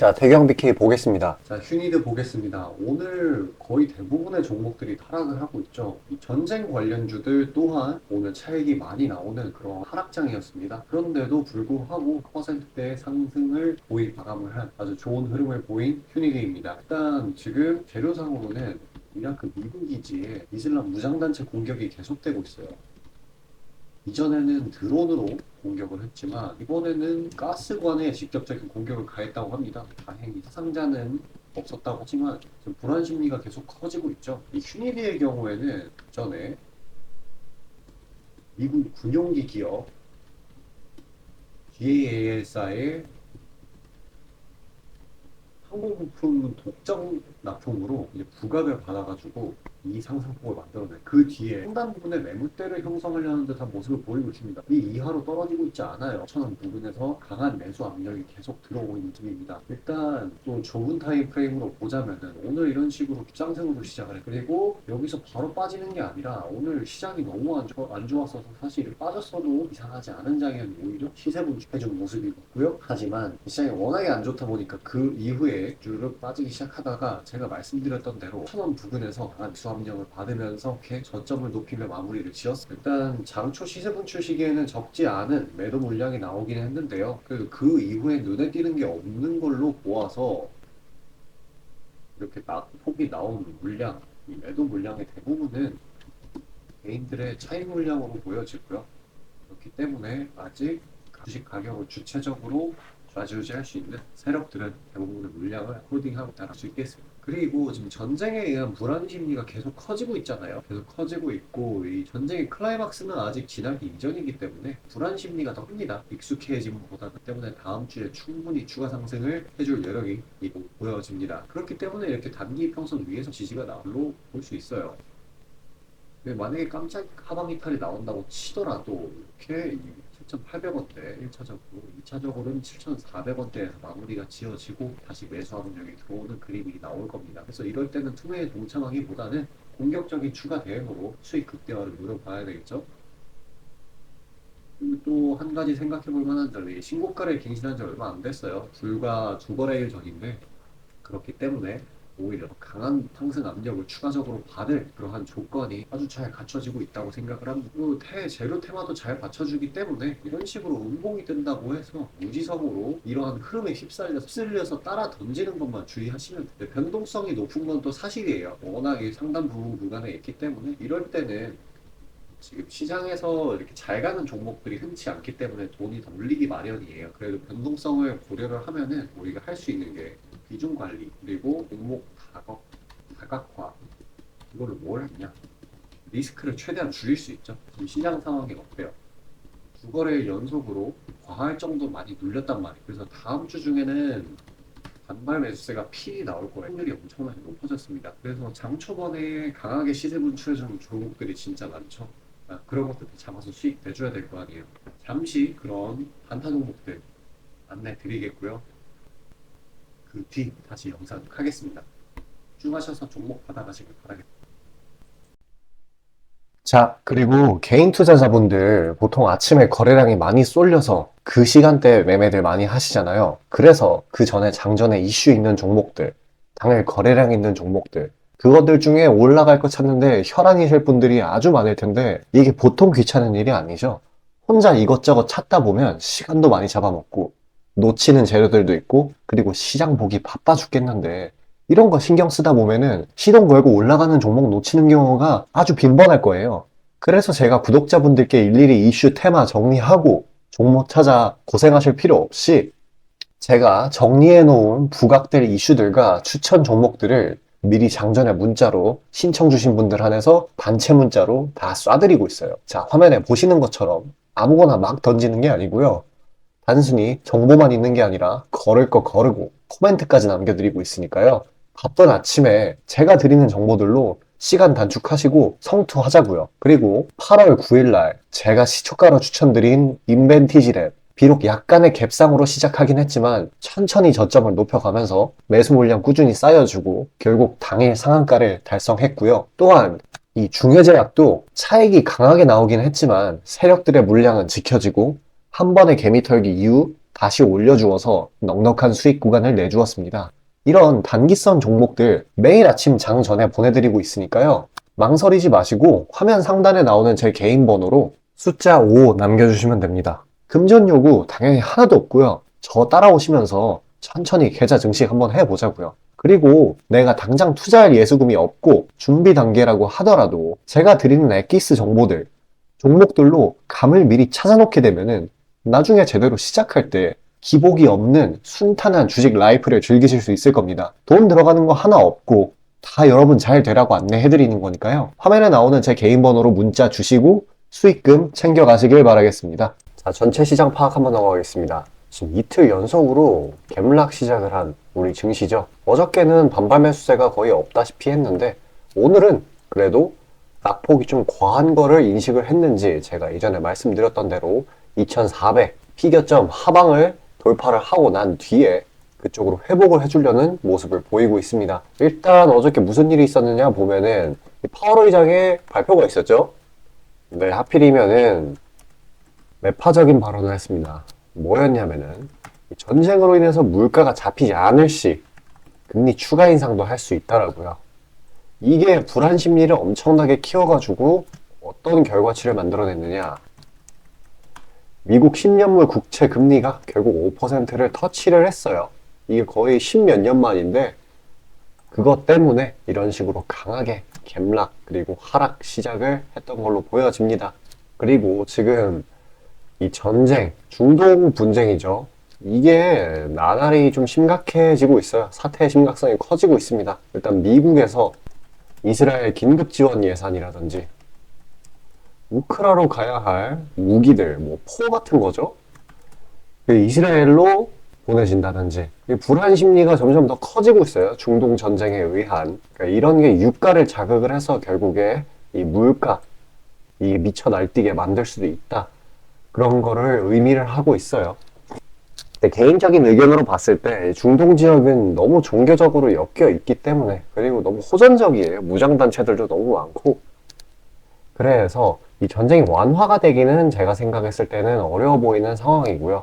자, 대경 BK 보겠습니다. 자, 휴니드 보겠습니다. 오늘 거의 대부분의 종목들이 하락을 하고 있죠. 이 전쟁 관련주들 또한 오늘 차익이 많이 나오는 그런 하락장이었습니다. 그런데도 불구하고 퍼센트대 상승을 보이 마감을 한 아주 좋은 흐름을 보인 휴니드입니다. 일단 지금 재료상으로는 이라크 미군 기지에 이슬람 무장단체 공격이 계속되고 있어요. 이전에는 드론으로 공격을 했지만 이번에는 가스관에 직접적인 공격을 가했다고 합니다. 다행히 사상자는 없었다고 하지만 지금 불안 심리가 계속 커지고 있죠. 이 휴니디의 경우에는 전에 미국 군용기 기업 GAL사의 항공부품 독점 납품으로 이제 부각을 받아가지고 이 상승폭을 만들어낸 그 뒤에 상당 부분의 매물대를 형성하려는 듯한 모습을 보이고 있습니다. 이 이하로 떨어지고 있지 않아요. 1,000원 부근에서 강한 매수 압력이 계속 들어오고 있는 중입니다. 일단 또 좁은 타임 프레임으로 보자면은 오늘 이런 식으로 상승으로 시작을 해. 그리고 여기서 바로 빠지는 게 아니라 오늘 시장이 너무 안 좋았어서 사실 빠졌어도 이상하지 않은 장이었는데 오히려 시세 분출해준 모습이고요. 하지만 시장이 워낙에 안 좋다 보니까 그 이후에 쭉 빠지기 시작하다가 제가 말씀드렸던 대로 1,000원 부근에서 강한 매수 압력을 받으면서 이렇게 저점을 높이며 마무리를 지었어요. 일단 장초 시세 분출 시기에는 적지 않은 매도 물량이 나오긴 했는데요. 그 이후에 눈에 띄는 게 없는 걸로 보아서 이렇게 낙폭이 나온 물량, 이 매도 물량의 대부분은 개인들의 차익 물량으로 보여지고요. 그렇기 때문에 아직 주식 가격을 주체적으로 좌지우지할 수 있는 세력들은 대부분의 물량을 홀딩하고 따를 수 있겠습니다. 그리고 지금 전쟁에 의한 불안 심리가 계속 커지고 있잖아요. 계속 커지고 있고 이 전쟁의 클라이막스는 아직 지나기 이전이기 때문에 불안 심리가 더 큽니다. 익숙해짐보다 때문에 다음 주에 충분히 추가 상승을 해줄 여력이 보여집니다. 그렇기 때문에 이렇게 단기 평선 위에서 지지가 나올로 볼 수 있어요. 만약에 깜짝 하방 이탈이 나온다고 치더라도 이렇게 7,800원대 1차적으로, 2차적으로는 7,400원대에서 마무리가 지어지고 다시 매수 압력이 들어오는 그림이 나올 겁니다. 그래서 이럴 때는 투매에 동참하기보다는 공격적인 추가 대응으로 수익 극대화를 노려봐야 되겠죠. 그리고 또 한 가지 생각해 볼 만한 점이 신고가를 갱신한 지 얼마 안 됐어요. 불과 2거래일 전인데 그렇기 때문에 오히려 강한 상승 압력을 추가적으로 받을 그러한 조건이 아주 잘 갖춰지고 있다고 생각을 합니다. 그리고 재료 테마도 잘 받쳐주기 때문에 이런 식으로 음봉이 뜬다고 해서 무지성으로 이러한 흐름에 휩쓸려서 따라 던지는 것만 주의하시면 돼요. 변동성이 높은 건 또 사실이에요. 워낙에 상당 부분 구간에 있기 때문에 이럴 때는 지금 시장에서 이렇게 잘 가는 종목들이 흔치 않기 때문에 돈이 더 물리기 마련이에요. 그래도 변동성을 고려를 하면은 우리가 할 수 있는 게 비중 관리 그리고 종목 다각화 이거를 뭘 하냐 리스크를 최대한 줄일 수 있죠. 지금 시장 상황이 어때요? 두 거래일 연속으로 과할 정도로 많이 눌렸단 말이에요. 그래서 다음 주 중에는 반발 매수세가 필히 나올 거예요. 확률이 엄청나게 높아졌습니다. 그래서 장 초반에 강하게 시세 분출해주는 종목들이 진짜 많죠. 그런 것들 잡아서 수익 내줘야 될 거 아니에요. 잠시 그런 단타 종목들 안내 드리겠고요. 그 뒤 다시 영상 하겠습니다. 쭉 하셔서 종목 받아가시길 바라겠습니다. 자, 그리고 개인 투자자분들 보통 아침에 거래량이 많이 쏠려서 그 시간대에 매매들 많이 하시잖아요. 그래서 그 전에 장전에 이슈 있는 종목들, 당일 거래량 있는 종목들, 그것들 중에 올라갈 거 찾는데 혈안이 셀 분들이 아주 많을 텐데 이게 보통 귀찮은 일이 아니죠. 혼자 이것저것 찾다 보면 시간도 많이 잡아먹고 놓치는 재료들도 있고 그리고 시장 보기 바빠 죽겠는데 이런 거 신경 쓰다 보면은 시동 걸고 올라가는 종목 놓치는 경우가 아주 빈번할 거예요. 그래서 제가 구독자분들께 일일이 이슈 테마 정리하고 종목 찾아 고생하실 필요 없이 제가 정리해 놓은 부각될 이슈들과 추천 종목들을 미리 장전에 문자로 신청 주신 분들 한해서 단체 문자로 다 쏴드리고 있어요. 자, 화면에 보시는 것처럼 아무거나 막 던지는 게 아니고요. 단순히 정보만 있는 게 아니라 걸을 거 거르고 코멘트까지 남겨드리고 있으니까요. 바쁜 아침에 제가 드리는 정보들로 시간 단축하시고 성투하자고요. 그리고 8월 9일날 제가 시초가로 추천드린 인벤티지랩 비록 약간의 갭상으로 시작하긴 했지만 천천히 저점을 높여가면서 매수 물량 꾸준히 쌓여주고 결국 당일 상한가를 달성했고요. 또한 이 중해제약도 차익이 강하게 나오긴 했지만 세력들의 물량은 지켜지고 한 번의 개미 털기 이후 다시 올려주어서 넉넉한 수익 구간을 내주었습니다. 이런 단기성 종목들 매일 아침 장 전에 보내드리고 있으니까요. 망설이지 마시고 화면 상단에 나오는 제 개인 번호로 숫자 5 남겨주시면 됩니다. 금전 요구 당연히 하나도 없고요. 저 따라오시면서 천천히 계좌 증식 한번 해보자고요. 그리고 내가 당장 투자할 예수금이 없고 준비 단계라고 하더라도 제가 드리는 엑기스 정보들, 종목들로 감을 미리 찾아놓게 되면은 나중에 제대로 시작할 때 기복이 없는 순탄한 주식 라이프를 즐기실 수 있을 겁니다. 돈 들어가는 거 하나 없고 다 여러분 잘 되라고 안내해드리는 거니까요. 화면에 나오는 제 개인 번호로 문자 주시고 수익금 챙겨가시길 바라겠습니다. 자, 전체 시장 파악 한번 넘어가겠습니다. 지금 이틀 연속으로 갭락 시작을 한 우리 증시죠. 어저께는 반발 매수세가 거의 없다시피 했는데 오늘은 그래도 낙폭이 좀 과한 거를 인식을 했는지 제가 이전에 말씀드렸던 대로 2400 피겨점 하방을 돌파를 하고 난 뒤에 그쪽으로 회복을 해주려는 모습을 보이고 있습니다. 일단 어저께 무슨 일이 있었느냐 보면은 파월 의장의 발표가 있었죠. 네, 하필이면은 매파적인 발언을 했습니다. 뭐였냐면은 전쟁으로 인해서 물가가 잡히지 않을 시 금리 추가 인상도 할 수 있다라고요. 이게 불안 심리를 엄청나게 키워가지고 어떤 결과치를 만들어냈느냐. 미국 10년물 국채 금리가 결국 5%를 터치를 했어요. 이게 거의 10몇 년 만인데 그것 때문에 이런 식으로 강하게 갭락 그리고 하락 시작을 했던 걸로 보여집니다. 그리고 지금 이 전쟁, 중동 분쟁이죠. 이게 나날이 좀 심각해지고 있어요. 사태의 심각성이 커지고 있습니다. 일단 미국에서 이스라엘 긴급 지원 예산이라든지 우크라로 가야 할 무기들, 포 같은 거죠. 이스라엘로 보내진다든지 불안 심리가 점점 더 커지고 있어요. 중동 전쟁에 의한. 그러니까 이런 게 유가를 자극을 해서 결국에 이 물가, 이게 미쳐 날뛰게 만들 수도 있다. 그런 거를 의미를 하고 있어요. 근데 개인적인 의견으로 봤을 때 중동 지역은 너무 종교적으로 엮여 있기 때문에 그리고 너무 호전적이에요. 무장단체들도 너무 많고 그래서 이 전쟁이 완화가 되기는 제가 생각했을 때는 어려워 보이는 상황이고요.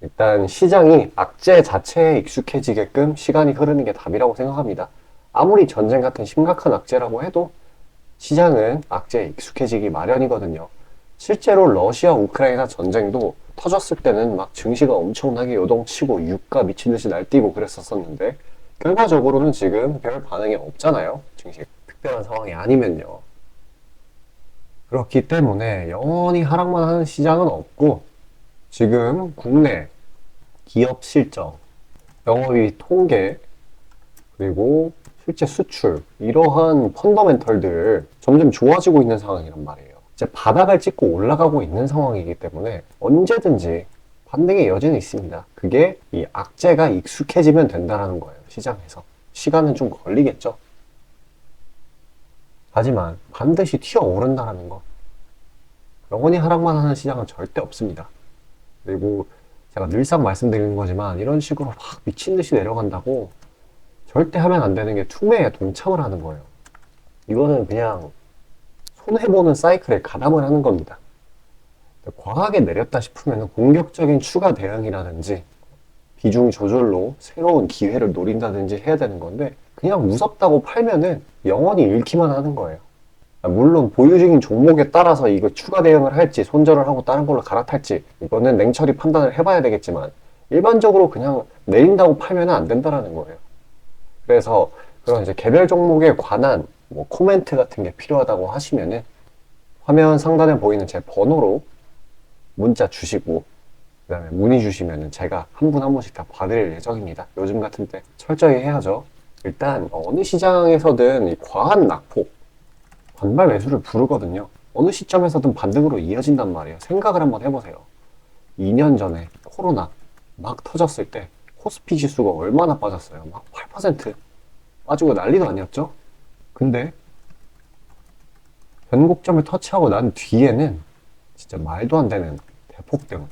일단 시장이 악재 자체에 익숙해지게끔 시간이 흐르는 게 답이라고 생각합니다. 아무리 전쟁 같은 심각한 악재라고 해도 시장은 악재에 익숙해지기 마련이거든요. 실제로 러시아 우크라이나 전쟁도 터졌을 때는 막 증시가 엄청나게 요동치고 유가 미친 듯이 날뛰고 그랬었는데 결과적으로는 지금 별 반응이 없잖아요. 증시 특별한 상황이 아니면요. 그렇기 때문에 영원히 하락만 하는 시장은 없고 지금 국내 기업 실적, 영업이익 통계, 그리고 실제 수출 이러한 펀더멘털들 점점 좋아지고 있는 상황이란 말이에요. 이제 바닥을 찍고 올라가고 있는 상황이기 때문에 언제든지 반등의 여지는 있습니다. 그게 이 악재가 익숙해지면 된다는 거예요. 시장에서. 시간은 좀 걸리겠죠. 하지만 반드시 튀어오른다는 거. 영원히 하락만 하는 시장은 절대 없습니다. 그리고 제가 늘상 말씀드리는 거지만 이런 식으로 막 미친 듯이 내려간다고 절대 하면 안 되는 게 투매에 동참을 하는 거예요. 이거는 그냥 손해보는 사이클에 가담을 하는 겁니다. 과하게 내렸다 싶으면 공격적인 추가 대응이라든지 비중 조절로 새로운 기회를 노린다든지 해야 되는 건데 그냥 무섭다고 팔면은 영원히 잃기만 하는 거예요. 물론 보유 중인 종목에 따라서 이거 추가 대응을 할지 손절을 하고 다른 걸로 갈아탈지 이거는 냉철히 판단을 해봐야 되겠지만 일반적으로 그냥 내린다고 팔면 안 된다는 거예요. 그래서 그런 이제 개별 종목에 관한 코멘트 같은 게 필요하다고 하시면은 화면 상단에 보이는 제 번호로 문자 주시고 그 다음에 문의 주시면은 제가 한 분 한 분씩 다 봐드릴 예정입니다. 요즘 같은 때 철저히 해야죠. 일단 어느 시장에서든 이 과한 낙폭 반발 매수를 부르거든요. 어느 시점에서든 반등으로 이어진단 말이에요. 생각을 한번 해보세요. 2년 전에 코로나 막 터졌을 때 코스피 지수가 얼마나 빠졌어요? 막 8% 빠지고 난리도 아니었죠? 근데 변곡점을 터치하고 난 뒤에는 진짜 말도 안 되는 대폭등,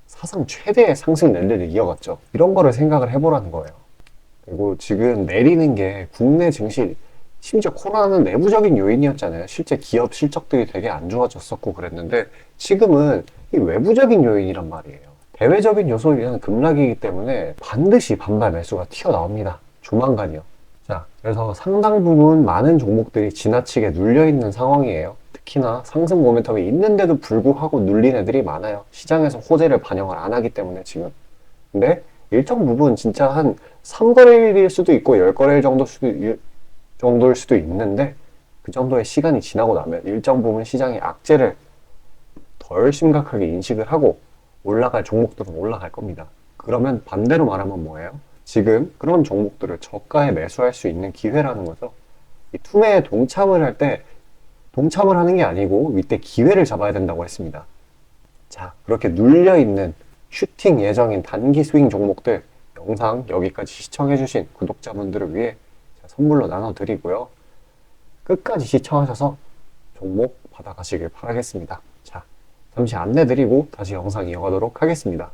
사상 최대의 상승 랠리를 이어갔죠. 이런 거를 생각을 해보라는 거예요. 그리고 지금 내리는 게 국내 증시, 심지어 코로나는 내부적인 요인이었잖아요. 실제 기업 실적들이 되게 안 좋아졌었고 그랬는데 지금은 이 외부적인 요인이란 말이에요. 대외적인 요소에 의한 급락이기 때문에 반드시 반발 매수가 튀어나옵니다. 조만간이요. 자, 그래서 상당 부분 많은 종목들이 지나치게 눌려있는 상황이에요. 특히나 상승 모멘텀이 있는데도 불구하고 눌린 애들이 많아요. 시장에서 호재를 반영을 안 하기 때문에 지금. 근데 일정 부분 진짜 한 3거래일일 수도 있고 10거래일 정도일 수도 있는데 그 정도의 시간이 지나고 나면 일정 부분 시장의 악재를 덜 심각하게 인식을 하고 올라갈 종목들은 올라갈 겁니다. 그러면 반대로 말하면 뭐예요? 지금 그런 종목들을 저가에 매수할 수 있는 기회라는 거죠. 이 투매에 동참을 할 때 동참을 하는 게 아니고 이때 기회를 잡아야 된다고 했습니다. 자, 그렇게 눌려있는 슈팅 예정인 단기 스윙 종목들 영상 여기까지 시청해주신 구독자분들을 위해 선물로 나눠드리고요. 끝까지 시청하셔서 종목 받아가시길 바라겠습니다. 자, 잠시 안내드리고 다시 영상 이어가도록 하겠습니다.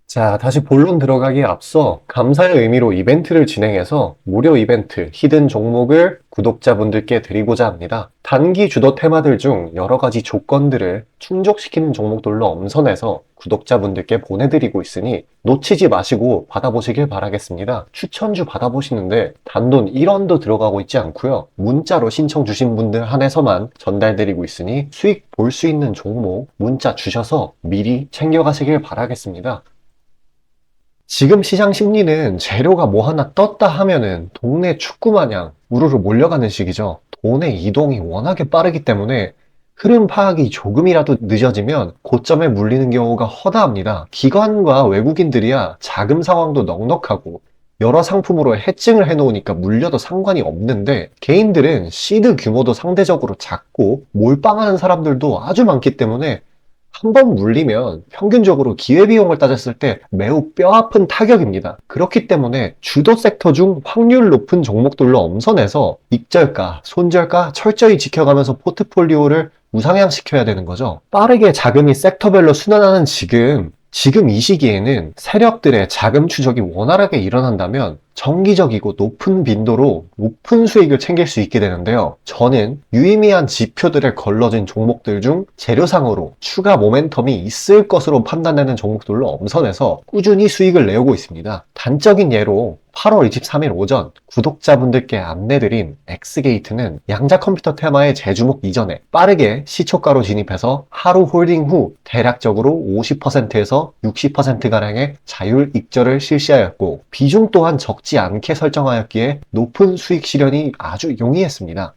자, 다시 본론 들어가기에 앞서 감사의 의미로 이벤트를 진행해서 무료 이벤트 히든 종목을 구독자분들께 드리고자 합니다. 단기 주도 테마들 중 여러 가지 조건들을 충족시키는 종목들로 엄선해서 구독자분들께 보내드리고 있으니 놓치지 마시고 받아보시길 바라겠습니다. 추천주 받아보시는데 단돈 1원도 들어가고 있지 않고요. 문자로 신청 주신 분들 한해서만 전달드리고 있으니 수익 볼 수 있는 종목 문자 주셔서 미리 챙겨가시길 바라겠습니다. 지금 시장 심리는 재료가 뭐 하나 떴다 하면은 동네 축구 마냥 우르르 몰려가는 시기죠. 돈의 이동이 워낙에 빠르기 때문에 흐름 파악이 조금이라도 늦어지면 고점에 물리는 경우가 허다합니다. 기관과 외국인들이야 자금 상황도 넉넉하고 여러 상품으로 해칭을 해놓으니까 물려도 상관이 없는데 개인들은 시드 규모도 상대적으로 작고 몰빵하는 사람들도 아주 많기 때문에 한 번 물리면 평균적으로 기회비용을 따졌을 때 매우 뼈아픈 타격입니다. 그렇기 때문에 주도 섹터 중 확률 높은 종목들로 엄선해서 익절가, 손절가 철저히 지켜가면서 포트폴리오를 우상향시켜야 되는 거죠. 빠르게 자금이 섹터별로 순환하는 지금 이 시기에는 세력들의 자금 추적이 원활하게 일어난다면 정기적이고 높은 빈도로 높은 수익을 챙길 수 있게 되는데요. 저는 유의미한 지표들에 걸러진 종목들 중 재료상으로 추가 모멘텀이 있을 것으로 판단되는 종목들로 엄선해서 꾸준히 수익을 내오고 있습니다. 단적인 예로 8월 23일 오전 구독자분들께 안내드린 엑스게이트는 양자 컴퓨터 테마의 재주목 이전에 빠르게 시초가로 진입해서 하루 홀딩 후 대략적으로 50%에서 60%가량의 자율 익절을 실시하였고 비중 또한 적지 않게 설정하였기에 높은 수익 실현이 아주 용이했습니다.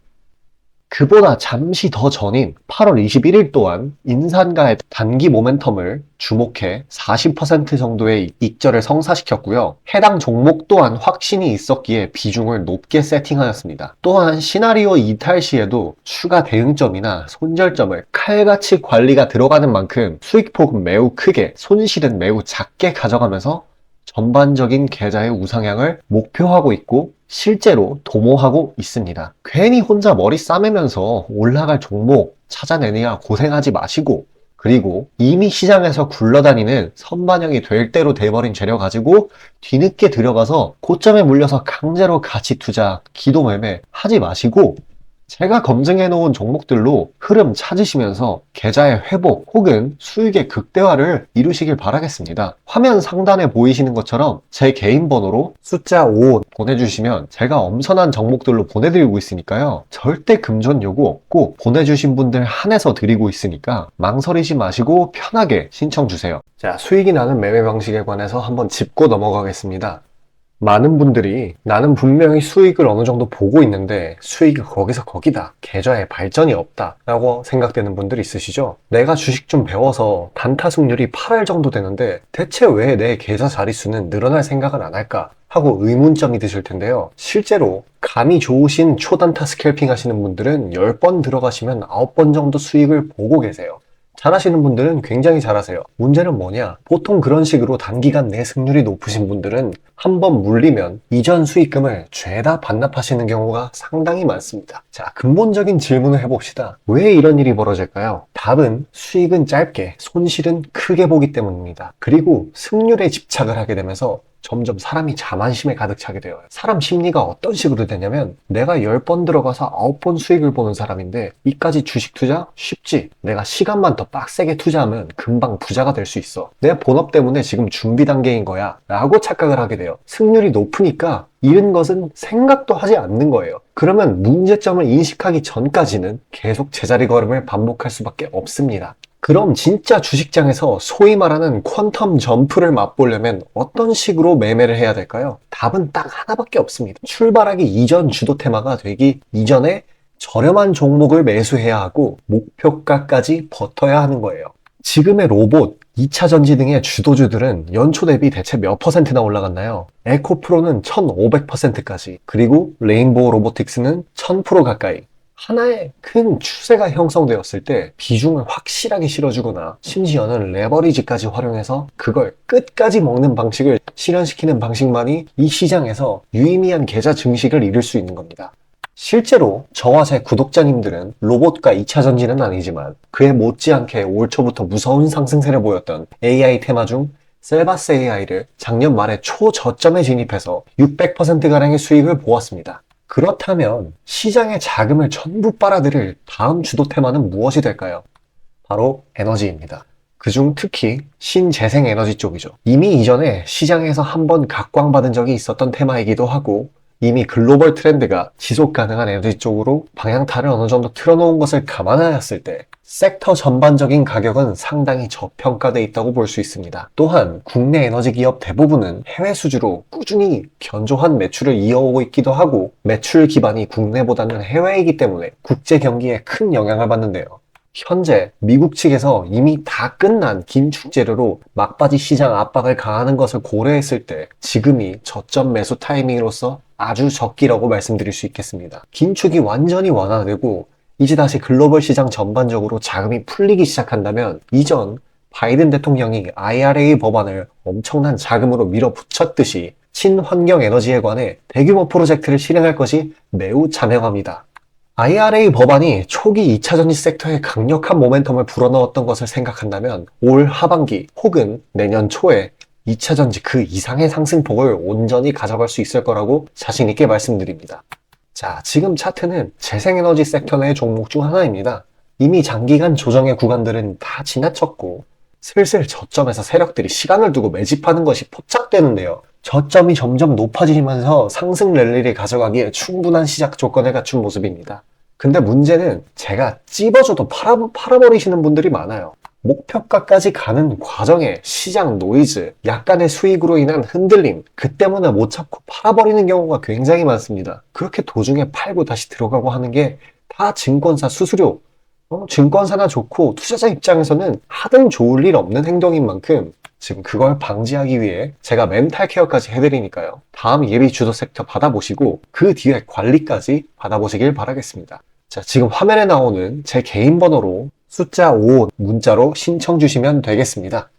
그보다 잠시 더 전인 8월 21일 또한 인산가의 단기 모멘텀을 주목해 40% 정도의 익절을 성사시켰고요. 해당 종목 또한 확신이 있었기에 비중을 높게 세팅하였습니다. 또한 시나리오 이탈 시에도 추가 대응점이나 손절점을 칼같이 관리가 들어가는 만큼 수익폭은 매우 크게, 손실은 매우 작게 가져가면서 전반적인 계좌의 우상향을 목표하고 있고 실제로 도모하고 있습니다. 괜히 혼자 머리 싸매면서 올라갈 종목 찾아내느냐 고생하지 마시고 그리고 이미 시장에서 굴러다니는 선반영이 될 대로 돼버린 재료 가지고 뒤늦게 들어가서 고점에 물려서 강제로 가치 투자, 기도 매매 하지 마시고 제가 검증해 놓은 종목들로 흐름 찾으시면서 계좌의 회복 혹은 수익의 극대화를 이루시길 바라겠습니다. 화면 상단에 보이시는 것처럼 제 개인 번호로 숫자 5 보내주시면 제가 엄선한 종목들로 보내드리고 있으니까요. 절대 금전 요구 없고 보내주신 분들 한해서 드리고 있으니까 망설이지 마시고 편하게 신청 주세요. 자, 수익이 나는 매매 방식에 관해서 한번 짚고 넘어가겠습니다. 많은 분들이 나는 분명히 수익을 어느 정도 보고 있는데 수익이 거기서 거기다. 계좌에 발전이 없다. 라고 생각되는 분들 있으시죠? 내가 주식 좀 배워서 단타 승률이 8할 정도 되는데 대체 왜 내 계좌 자릿수는 늘어날 생각을 안 할까? 하고 의문점이 드실 텐데요. 실제로 감이 좋으신 초단타 스캘핑 하시는 분들은 10번 들어가시면 9번 정도 수익을 보고 계세요. 잘하시는 분들은 굉장히 잘하세요. 문제는 뭐냐? 보통 그런 식으로 단기간 내 승률이 높으신 분들은 한번 물리면 이전 수익금을 죄다 반납하시는 경우가 상당히 많습니다. 자, 근본적인 질문을 해봅시다. 왜 이런 일이 벌어질까요? 답은 수익은 짧게, 손실은 크게 보기 때문입니다. 그리고 승률에 집착을 하게 되면서 점점 사람이 자만심에 가득 차게 돼요. 사람 심리가 어떤 식으로 되냐면 내가 10번 들어가서 9번 수익을 보는 사람인데 이까지 주식 투자? 쉽지. 내가 시간만 더 빡세게 투자하면 금방 부자가 될 수 있어. 내 본업 때문에 지금 준비 단계인 거야 라고 착각을 하게 돼요. 승률이 높으니까 잃은 것은 생각도 하지 않는 거예요. 그러면 문제점을 인식하기 전까지는 계속 제자리 걸음을 반복할 수밖에 없습니다. 그럼 진짜 주식장에서 소위 말하는 퀀텀 점프를 맛보려면 어떤 식으로 매매를 해야 될까요? 답은 딱 하나밖에 없습니다. 출발하기 이전 주도 테마가 되기 이전에 저렴한 종목을 매수해야 하고 목표가까지 버텨야 하는 거예요. 지금의 로봇, 2차 전지 등의 주도주들은 연초 대비 대체 몇 퍼센트나 올라갔나요? 에코프로는 1500%까지, 그리고 레인보우 로보틱스는 1000% 가까이. 하나의 큰 추세가 형성되었을 때 비중을 확실하게 실어주거나 심지어는 레버리지까지 활용해서 그걸 끝까지 먹는 방식을 실현시키는 방식만이 이 시장에서 유의미한 계좌 증식을 이룰 수 있는 겁니다. 실제로 저와 제 구독자님들은 로봇과 2차 전지는 아니지만 그에 못지않게 올 초부터 무서운 상승세를 보였던 AI 테마 중 셀바스 AI를 작년 말에 초저점에 진입해서 600%가량의 수익을 보았습니다. 그렇다면 시장의 자금을 전부 빨아들일 다음 주도 테마는 무엇이 될까요? 바로 에너지입니다. 그중 특히 신재생 에너지 쪽이죠. 이미 이전에 시장에서 한번 각광받은 적이 있었던 테마이기도 하고 이미 글로벌 트렌드가 지속 가능한 에너지 쪽으로 방향타를 어느 정도 틀어놓은 것을 감안하였을 때 섹터 전반적인 가격은 상당히 저평가되어 있다고 볼 수 있습니다. 또한 국내 에너지 기업 대부분은 해외 수주로 꾸준히 견조한 매출을 이어오고 있기도 하고 매출 기반이 국내보다는 해외이기 때문에 국제 경기에 큰 영향을 받는데요. 현재 미국 측에서 이미 다 끝난 긴축 재료로 막바지 시장 압박을 가하는 것을 고려했을 때 지금이 저점 매수 타이밍으로서 아주 적기라고 말씀드릴 수 있겠습니다. 긴축이 완전히 완화되고 이제 다시 글로벌 시장 전반적으로 자금이 풀리기 시작한다면 이전 바이든 대통령이 IRA 법안을 엄청난 자금으로 밀어붙였듯이 친환경 에너지에 관해 대규모 프로젝트를 실행할 것이 매우 자명합니다. IRA 법안이 초기 2차 전지 섹터에 강력한 모멘텀을 불어넣었던 것을 생각한다면 올 하반기 혹은 내년 초에 2차 전지 그 이상의 상승폭을 온전히 가져갈 수 있을 거라고 자신 있게 말씀드립니다. 자, 지금 차트는 재생에너지 섹터 내 종목 중 하나입니다. 이미 장기간 조정의 구간들은 다 지나쳤고 슬슬 저점에서 세력들이 시간을 두고 매집하는 것이 포착되는데요. 저점이 점점 높아지면서 상승 랠리를 가져가기에 충분한 시작 조건을 갖춘 모습입니다. 근데 문제는 제가 찝어줘도 팔아버리시는 분들이 많아요. 목표가까지 가는 과정에 시장 노이즈, 약간의 수익으로 인한 흔들림, 그 때문에 못 참고 팔아버리는 경우가 굉장히 많습니다. 그렇게 도중에 팔고 다시 들어가고 하는 게 다 증권사 수수료, 증권사나 좋고 투자자 입장에서는 하등 좋을 일 없는 행동인 만큼 지금 그걸 방지하기 위해 제가 멘탈 케어까지 해드리니까요. 다음 예비 주도 섹터 받아보시고 그 뒤에 관리까지 받아보시길 바라겠습니다. 자, 지금 화면에 나오는 제 개인 번호로 숫자 5 문자로 신청 주시면 되겠습니다.